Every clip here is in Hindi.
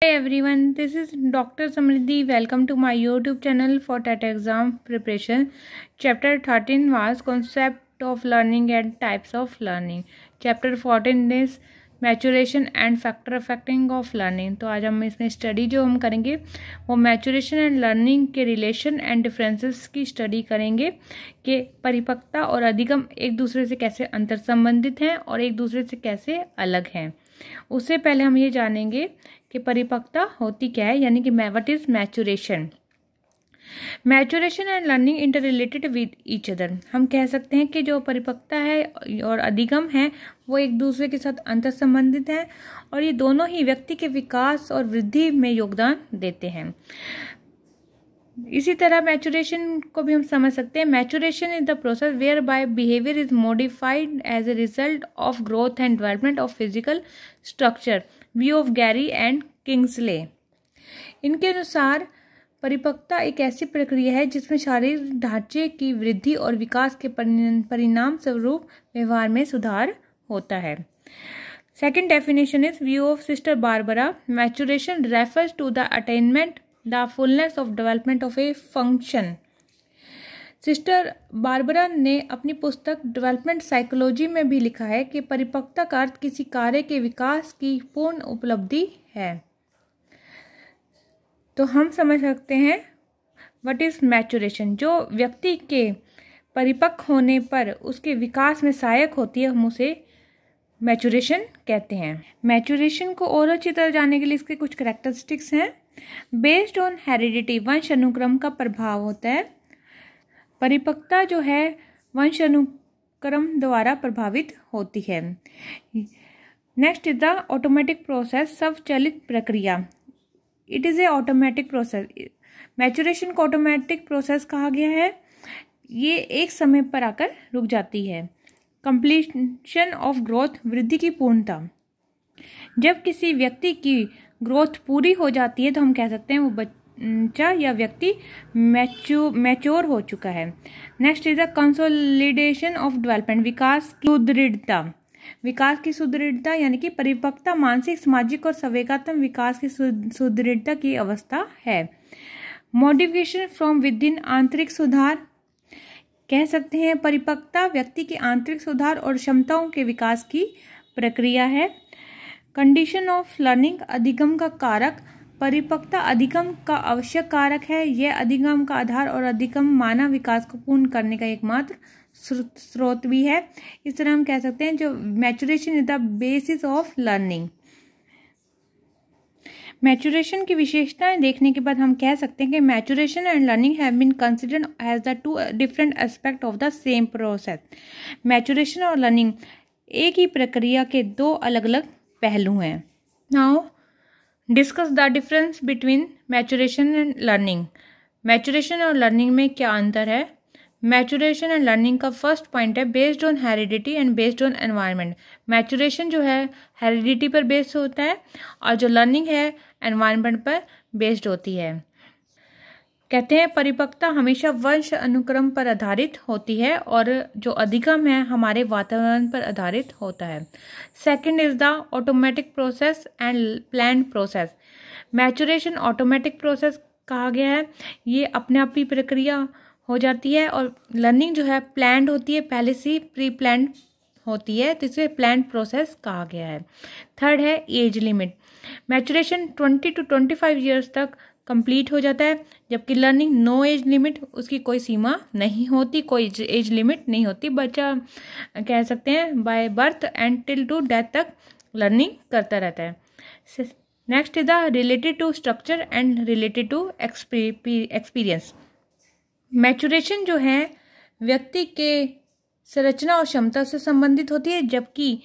Hey everyone, this is Dr. Samriddhi. Welcome to my YouTube channel for TET exam preparation. Chapter 13 was Concept of Learning and Types of Learning. Chapter 14 is Maturation and Factor Affecting of Learning. तो आज हम इसमें स्टडी जो हम करेंगे वो मैचुरेशन एंड लर्निंग के रिलेशन एंड डिफरेंसेस की स्टडी करेंगे कि परिपक्वता और अधिगम एक दूसरे से कैसे अंतर संबंधित हैं और एक दूसरे से कैसे अलग हैं। उससे पहले हम ये जानेंगे कि परिपक्वता होती क्या है, यानी कि what is maturation. Maturation and learning inter related with each other. हम कह सकते हैं कि जो परिपक्वता है और अधिगम है वो एक दूसरे के साथ अंतर संबंधित हैं और ये दोनों ही व्यक्ति के विकास और वृद्धि में योगदान देते हैं। इसी तरह मैचुरेशन को भी हम समझ सकते हैं। Maturation is the process whereby behaviour is modified as a result of growth and development of physical structure, view of Gary and Kingsley. इनके अनुसार परिपक्वता एक ऐसी प्रक्रिया है जिसमें शारीरिक ढांचे की वृद्धि और विकास के परिणाम स्वरूप व्यवहार में सुधार होता है। Second definition is view of sister Barbara. Maturation refers to the attainment the fullness of development of a function. Sister Barbara ने अपनी पुस्तक डेवलपमेंट साइकोलॉजी में भी लिखा है कि परिपक्वता का अर्थ किसी कार्य के विकास की पूर्ण उपलब्धि है। तो हम समझ सकते हैं व्हाट इज मैचुरेशन। जो व्यक्ति के परिपक्व होने पर उसके विकास में सहायक होती है, हम उसे मैचुरेशन कहते हैं। मैचुरेशन को और अच्छी तरह जानने के लिए इसके कुछ कैरेक्टरिस्टिक्स हैं। बेस्ड ऑन हेरिडिटी, वंश अनुक्रम का प्रभाव होता है। परिपक्वता जो है वंश अनुक्रम द्वारा प्रभावित होती है। Next is the automatic process, स्वचालित प्रक्रिया। It is a automatic process. Maturation को ऑटोमेटिक प्रोसेस कहा गया है। ये एक समय पर आकर रुक जाती है। कंप्लीशन ऑफ ग्रोथ, वृद्धि की पूर्णता। जब किसी व्यक्ति की ग्रोथ पूरी हो जाती है तो हम कह सकते हैं वो बच्चा या व्यक्ति मैच्योर हो चुका है। Next is the consolidation of development, विकास की सुदृढ़ता। विकास की सुदृढ़ता यानी कि परिपक्वता मानसिक, सामाजिक और संवेगात्मक विकास की सुदृढ़ता की अवस्था है। मॉडिफिकेशन फ्रॉम विद इन, आंतरिक सुधार। कह सकते हैं परिपक्वता व्यक्ति के आंतरिक सुधार और क्षमताओं के विकास की प्रक्रिया है। कंडीशन ऑफ लर्निंग, अधिगम का कारक। परिपक्वता अधिगम का आवश्यक कारक है। यह अधिगम का आधार और अधिगम मानव विकास को पूर्ण करने का एकमात्र स्रोत भी है। इस तरह हम कह सकते हैं जो maturation is the basis of learning. Maturation की विशेषताएं देखने के बाद हम कह सकते हैं कि maturation and learning have been considered as the two different aspect of the same process. Maturation और लर्निंग एक ही प्रक्रिया के दो अलग अलग पहलू हैं। Now discuss the difference between maturation and learning. Maturation और लर्निंग में क्या अंतर है? मैचुरेशन एंड लर्निंग का फर्स्ट पॉइंट है based on heredity and based on environment. Maturation जो है हेरिडिटी पर बेस्ड होता है और जो लर्निंग है एनवायरनमेंट पर बेस्ड होती है। कहते हैं परिपक्वता हमेशा वंश अनुक्रम पर आधारित होती है और जो अधिगम है हमारे वातावरण पर आधारित होता है। Second is the automatic process and planned process. Maturation automatic process कहा गया है, ये अपने आप ही प्रक्रिया हो जाती है और लर्निंग जो है प्लान्ड होती है, पहले से प्री प्लान्ड होती है, तो इसे प्लान्ड प्रोसेस कहा गया है। थर्ड है age limit. Maturation 20 to 25 years तक कंप्लीट हो जाता है, जबकि लर्निंग नो एज लिमिट, उसकी कोई सीमा नहीं होती, कोई एज लिमिट नहीं होती। बच्चा कह सकते हैं by birth and till to death तक लर्निंग करता रहता है। Next is the related to structure and related to experience. Maturation जो है व्यक्ति के संरचना और क्षमता से संबंधित होती है, जबकि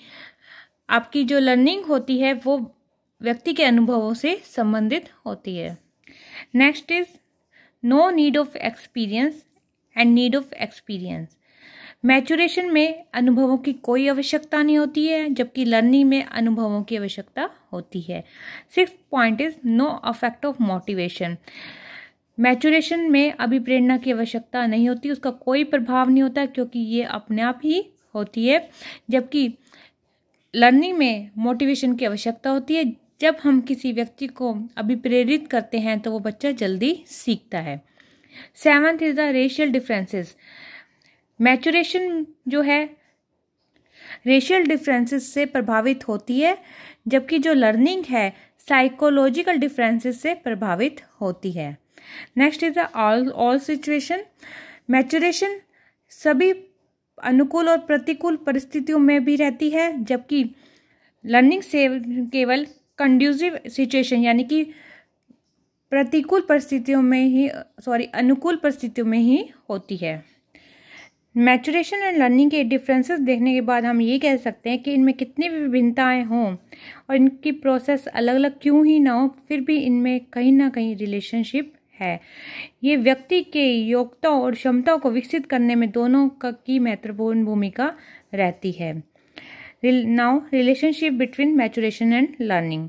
आपकी जो लर्निंग होती है वो व्यक्ति के अनुभवों से संबंधित होती है। Next is no need of experience and need of experience. Maturation में अनुभवों की कोई आवश्यकता नहीं होती है, जबकि लर्निंग में अनुभवों की आवश्यकता होती है। Sixth point is no affect of motivation. Maturation में अभिप्रेरणा की आवश्यकता नहीं होती, उसका कोई प्रभाव नहीं होता क्योंकि ये अपने आप ही होती है, जबकि लर्निंग में मोटिवेशन की आवश्यकता होती है जब हम किसी व्यक्ति को अभिप्रेरित करते हैं तो वो बच्चा जल्दी सीखता है। 7th is the racial differences. Maturation जो है रेशियल डिफरेंसेस से प्रभावित होती है, जबकि जो लर्निंग है साइकोलॉजिकल डिफरेंसेस से प्रभावित होती है। Next is the all situation. Maturation सभी अनुकूल और प्रतिकूल परिस्थितियों में भी रहती है, जबकि लर्निंग से केवल कंड्यूसिव सिचुएशन यानी कि अनुकूल परिस्थितियों में ही होती है। मैचुरेशन एंड लर्निंग के डिफरेंसेस देखने के बाद हम ये कह सकते हैं कि इनमें कितनी भी विभिन्नताएं हों और इनकी प्रोसेस अलग अलग क्यों ही ना हो, फिर भी इनमें कहीं ना कहीं रिलेशनशिप है। ये व्यक्ति के योग्यता और क्षमताओं को विकसित करने में दोनों की महत्वपूर्ण भूमिका रहती है। Now relationship between maturation and learning.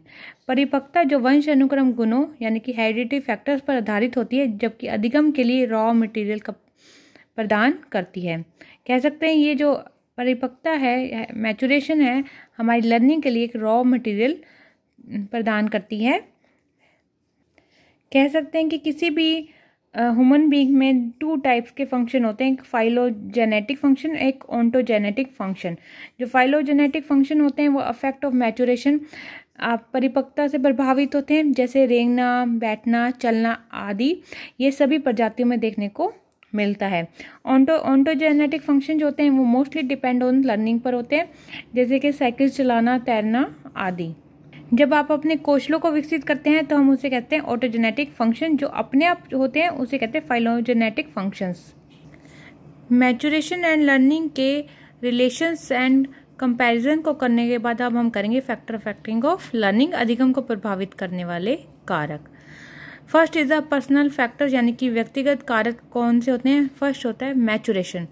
परिपक्वता जो वंश अनुक्रम गुणों यानी कि हेरिडिटी फैक्टर्स पर आधारित होती है, जबकि अधिगम के लिए रॉ मटेरियल का प्रदान करती है। कह सकते हैं ये जो परिपक्वता है, मैचुरेशन है, हमारी लर्निंग के लिए एक रॉ मटेरियल प्रदान करती है। कह सकते हैं कि किसी भी ह्यूमन बीइंग में 2 टाइप्स के फंक्शन होते हैं, एक फाइलोजेनेटिक फंक्शन, एक ओंटोजेनेटिक फंक्शन। जो फाइलोजेनेटिक फंक्शन होते हैं वो अफेक्ट ऑफ मैचुरेशन परिपक्वता से प्रभावित होते हैं, जैसे रेंगना, बैठना, चलना आदि ये सभी प्रजातियों में देखने को मिलता है। ओंटोजेनेटिक फंक्शन जो होते हैं वो मोस्टली डिपेंड ऑन लर्निंग पर होते हैं, जैसे कि साइकिल चलाना, तैरना आदि। जब आप अपने कौशलों को विकसित करते हैं तो हम उसे कहते हैं ऑटोजेनेटिक फंक्शन। जो अपने आप होते हैं उसे कहते हैं phylogenetic functions. Maturation and learning के रिलेशंस एंड कंपैरिजन को करने के बाद अब हम करेंगे फैक्टर अफेक्टिंग ऑफ लर्निंग, अधिगम को प्रभावित करने वाले कारक। First is the personal factors यानी कि व्यक्तिगत कारक कौन से होते हैं। फर्स्ट होता है मैचुरेशन।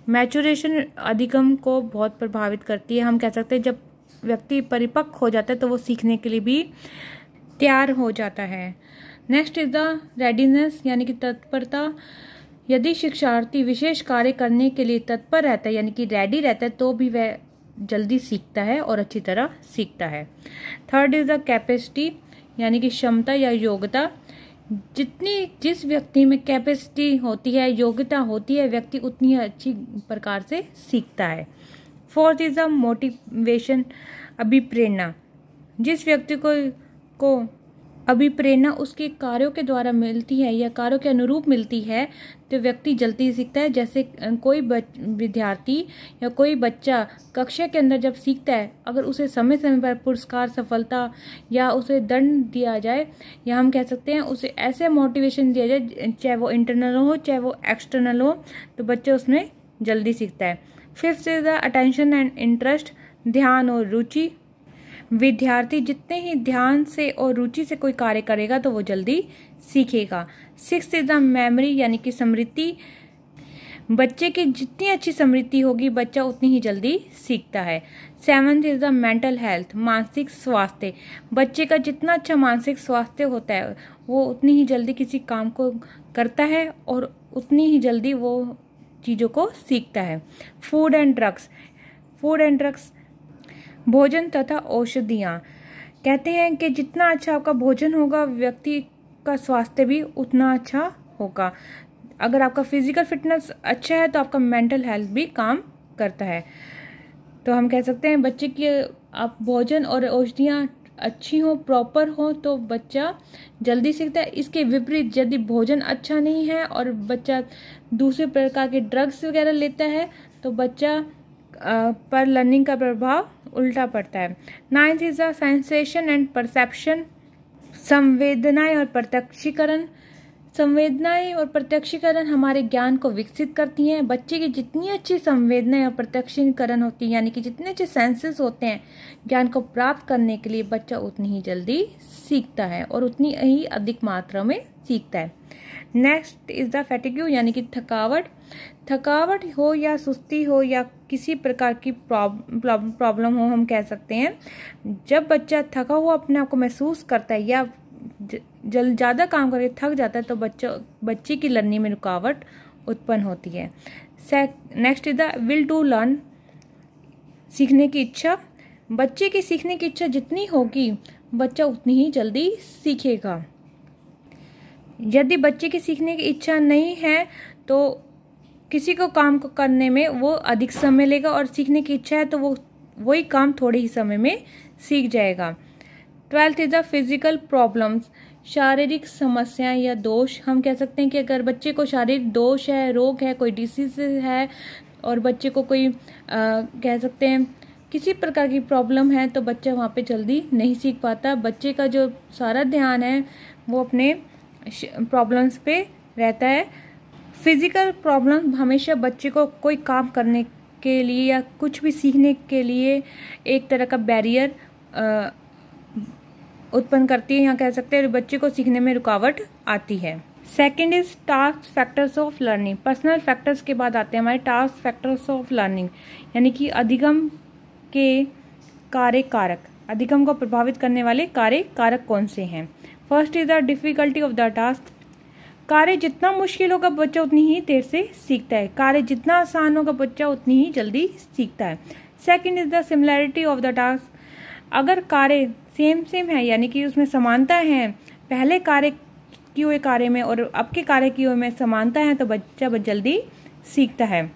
मैचुरेशन अधिगम को बहुत प्रभावित करती है। हम कह सकते हैं जब व्यक्ति परिपक्व हो जाता है तो वो सीखने के लिए भी तैयार हो जाता है। नेक्स्ट इज द रेडीनेस यानी कि तत्परता। यदि शिक्षार्थी विशेष कार्य करने के लिए तत्पर रहता है यानी कि रेडी रहता है तो भी वह जल्दी सीखता है और अच्छी तरह सीखता है। थर्ड इज द कैपेसिटी यानी कि क्षमता या योग्यता। जिस व्यक्ति में कैपेसिटी होती है, योग्यता होती है, व्यक्ति उतनी अच्छी प्रकार से सीखता है। फोर्थ इज द मोटिवेशन अभिप्रेरणा। जिस व्यक्ति को अभिप्रेरणा उसके कार्यों के द्वारा मिलती है या कार्यों के अनुरूप मिलती है तो व्यक्ति जल्दी सीखता है। जैसे कोई विद्यार्थी या कोई बच्चा कक्षा के अंदर जब सीखता है, अगर उसे समय समय पर पुरस्कार, सफलता या उसे दंड दिया जाए या हम कह सकते हैं उसे ऐसे मोटिवेशन दिया जाए, चाहे वो इंटरनल हो चाहे वो एक्सटर्नल हो, तो बच्चा उसमें जल्दी सीखता है। Fifth is the attention and interest, ध्यान और रुचि। विद्यार्थी जितने ही ध्यान से और रुचि से कोई कार्य करेगा तो वो जल्दी सीखेगा। सिक्स्थ इज द मेमोरी यानी कि स्मृति। बच्चे की जितनी अच्छी स्मृति होगी बच्चा उतनी ही जल्दी सीखता है। Seventh is the mental health, मानसिक स्वास्थ्य। बच्चे का जितना अच्छा मानसिक स्वास्थ्य होता है वो उतनी ही जल्दी किसी काम को करता है और उतनी ही जल्दी वो चीज़ों को सीखता है। Food and drugs. Food and drugs भोजन तथा औषधियाँ। कहते हैं कि जितना अच्छा आपका भोजन होगा व्यक्ति का स्वास्थ्य भी उतना अच्छा होगा। अगर आपका फिजिकल फिटनेस अच्छा है तो आपका मेंटल हेल्थ भी काम करता है। तो हम कह सकते हैं बच्चे की आप भोजन और औषधियाँ अच्छी हो, प्रॉपर हो तो बच्चा जल्दी सीखता है। इसके विपरीत यदि भोजन अच्छा नहीं है और बच्चा दूसरे प्रकार के ड्रग्स वगैरह लेता है तो बच्चा पर लर्निंग का प्रभाव उल्टा पड़ता है। Ninth is the sensation and perception, संवेदनाएं और प्रत्यक्षीकरण। संवेदनाएं और प्रत्यक्षीकरण हमारे ज्ञान को विकसित करती हैं। बच्चे की जितनी अच्छी संवेदनाएं और प्रत्यक्षीकरण होती है यानी कि जितने अच्छे सेंसेस होते हैं ज्ञान को प्राप्त करने के लिए बच्चा उतनी ही जल्दी सीखता है और उतनी ही अधिक मात्रा में सीखता है। नेक्स्ट इज द फैटिग्यू यानी कि थकावट। थकावट हो या सुस्ती हो या किसी प्रकार की प्रॉब्लम हो, हम कह सकते हैं जब बच्चा थका हुआ अपने आप को महसूस करता है या ज़्यादा काम करके थक जाता है तो बच्चे की लर्निंग में रुकावट उत्पन्न होती है। Next is the will to learn, सीखने की इच्छा। बच्चे की सीखने की इच्छा जितनी होगी बच्चा उतनी ही जल्दी सीखेगा। यदि बच्चे की सीखने की इच्छा नहीं है तो किसी को काम को करने में वो अधिक समय लेगा, और सीखने की इच्छा है तो वो वही काम थोड़े ही समय में सीख जाएगा। 12th is the physical problems, शारीरिक समस्याएं या दोष। हम कह सकते हैं कि अगर बच्चे को शारीरिक दोष है, रोग है, कोई डिसीज है, और बच्चे को कोई कह सकते हैं किसी प्रकार की प्रॉब्लम है, तो बच्चा वहाँ पे जल्दी नहीं सीख पाता। बच्चे का जो सारा ध्यान है वो अपने प्रॉब्लम्स पे रहता है। फिजिकल प्रॉब्लम हमेशा बच्चे को कोई काम करने के लिए या कुछ भी सीखने के लिए एक तरह का बैरियर उत्पन्न करती है, यहाँ कह सकते हैं बच्चे को सीखने में रुकावट आती है। Second is task factors of learning. Personal factors के बाद आते हैं हमारे टास्क फैक्टर्स ऑफ लर्निंग, यानी कि अधिगम के कार्य कारक। अधिगम को प्रभावित करने वाले कार्य कारक कौन से हैं? First is the difficulty of the task. कार्य जितना मुश्किल होगा बच्चा उतनी ही देर से सीखता है। कार्य जितना आसान होगा बच्चा उतनी ही जल्दी सीखता है। Second is the similarity of the task. अगर कार्य सेम है, यानी कि उसमें समानता है, पहले कार्य किए हुए कार्य में और अब के कार्य किए हुए में समानता है, तो बच्चा जल्दी सीखता है।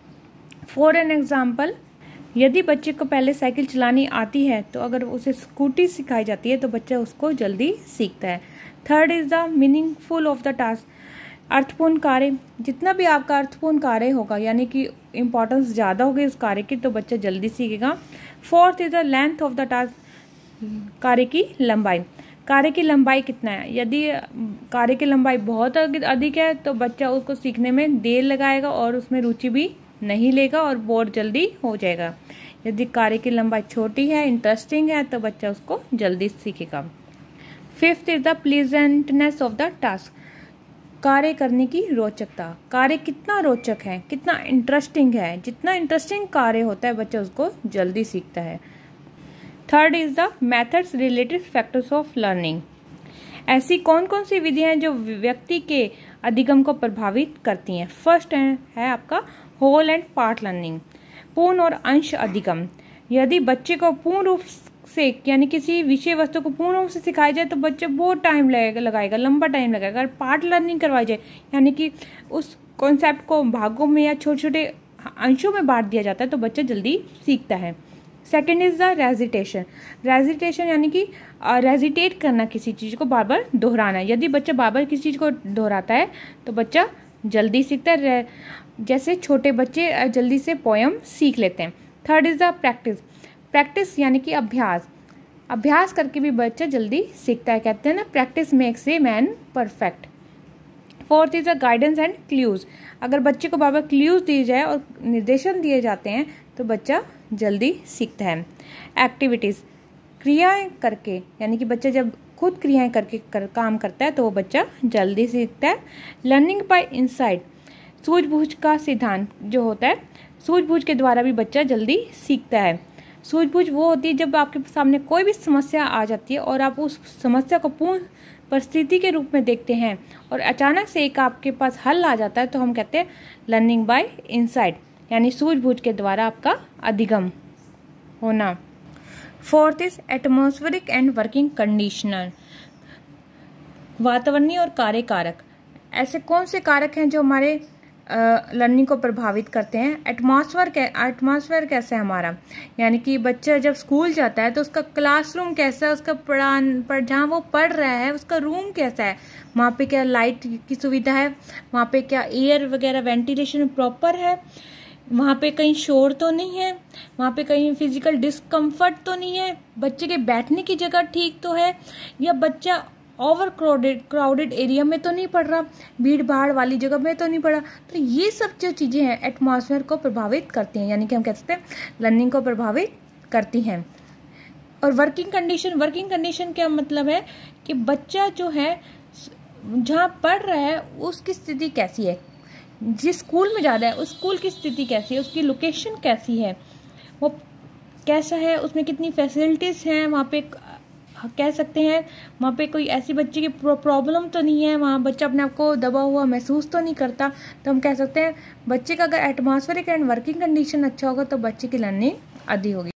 फॉर एन एग्जाम्पल, यदि बच्चे को पहले साइकिल चलानी आती है तो अगर उसे स्कूटी सिखाई जाती है तो बच्चा उसको जल्दी सीखता है। Third is the meaningful of the task. अर्थपूर्ण कार्य, जितना भी आपका अर्थपूर्ण कार्य होगा, यानी कि इम्पोर्टेंस ज़्यादा होगी उस कार्य की, तो बच्चा जल्दी सीखेगा। Fourth is the length of the task. कार्य की लंबाई। कार्य की लंबाई कितना है? यदि कार्य की लंबाई बहुत अधिक है तो बच्चा उसको सीखने में देर लगाएगा और उसमें रुचि भी नहीं लेगा और बोर जल्दी हो जाएगा। यदि कार्य की लंबाई छोटी है, इंटरेस्टिंग है, तो बच्चा उसको जल्दी सीखेगा। Fifth is the pleasantness of the task. कार्य करने की रोचकता। कार्य कितना रोचक है, कितना इंटरेस्टिंग है। जितना इंटरेस्टिंग कार्य होता है बच्चा उसको जल्दी सीखता है। Third is the methods related factors of learning. ऐसी कौन कौन सी विधियां हैं जो व्यक्ति के अधिगम को प्रभावित करती हैं? फर्स्ट है आपका होल एंड पार्ट लर्निंग, पूर्ण और अंश अधिगम। यदि बच्चे को पूर्ण रूप से, यानी किसी विषय वस्तु को पूर्ण रूप से सिखाया जाए तो बच्चा बहुत टाइम लगाएगा, लंबा टाइम लगाएगा। अगर पार्ट लर्निंग करवाई जाए, यानी कि उस कॉन्सेप्ट को भागों में या छोटे छोटे अंशों में बांट दिया जाता है, तो बच्चा जल्दी सीखता है। Second is the recitation. Recitation यानी कि रेजिटेट करना, किसी चीज़ को बार बार दोहराना। यदि बच्चा बार बार किसी चीज़ को दोहराता है तो बच्चा जल्दी सीखता है, जैसे छोटे बच्चे जल्दी से पोयम सीख लेते हैं। Third is the practice. Practice यानी कि अभ्यास। अभ्यास करके भी बच्चा जल्दी सीखता है। कहते हैं ना, practice makes a man perfect. Fourth is the guidance and clues. अगर बच्चे को बार बार क्लूज दिए जाए और निर्देशन दिए जाते हैं तो बच्चा जल्दी सीखता है। एक्टिविटीज़, क्रियाएं करके, यानी कि बच्चा जब खुद क्रियाएं करके काम करता है तो वो बच्चा जल्दी सीखता है। लर्निंग बाय इनसाइट, सूझबूझ का सिद्धांत जो होता है, सूझबूझ के द्वारा भी बच्चा जल्दी सीखता है। सूझबूझ वो होती है जब आपके सामने कोई भी समस्या आ जाती है और आप उस समस्या को पूर्ण परिस्थिति के रूप में देखते हैं और अचानक से एक आपके पास हल आ जाता है, तो हम कहते हैं लर्निंग बाय इनसाइट, यानी सूझबूझ के द्वारा आपका अधिगम होना। Fourth is atmospheric and working conditioner. वातावरणीय और कार्य कारक। ऐसे कौन से कारक हैं जो हमारे लर्निंग को प्रभावित करते हैं? एटमॉस्फेयर कैसा है हमारा, यानी कि बच्चा जब स्कूल जाता है तो उसका क्लासरूम कैसा है, उसका जहाँ वो पढ़ रहा है उसका रूम कैसा है, वहाँ पे क्या लाइट की सुविधा है, वहाँ पे क्या एयर वगैरह वेंटिलेशन प्रॉपर है, वहाँ पे कहीं शोर तो नहीं है, वहाँ पे कहीं फिजिकल डिस्कम्फर्ट तो नहीं है, बच्चे के बैठने की जगह ठीक तो है, या बच्चा ओवर क्राउडेड एरिया में तो नहीं पढ़ रहा, भीड़ भाड़ वाली जगह में तो नहीं पढ़ा। तो ये सब जो चीज़ें हैं एटमॉस्फेयर को प्रभावित करती हैं, यानी कि हम कह सकते हैं लर्निंग को प्रभावित करती हैं। और वर्किंग कंडीशन क्या मतलब है कि बच्चा जो है जहाँ पढ़ रहा है उसकी स्थिति कैसी है, जिस स्कूल में जा रहा है उस स्कूल की स्थिति कैसी है, उसकी लोकेशन कैसी है, वो कैसा है, उसमें कितनी फैसिलिटीज़ हैं, वहाँ पे कह सकते हैं वहाँ पे कोई ऐसी बच्चे की प्रॉब्लम तो नहीं है, वहाँ बच्चा अपने आप को दबा हुआ महसूस तो नहीं करता। तो हम कह सकते हैं बच्चे का अगर एटमॉस्फेरिक एंड वर्किंग कंडीशन अच्छा होगा तो बच्चे की लर्निंग अधिक होगी।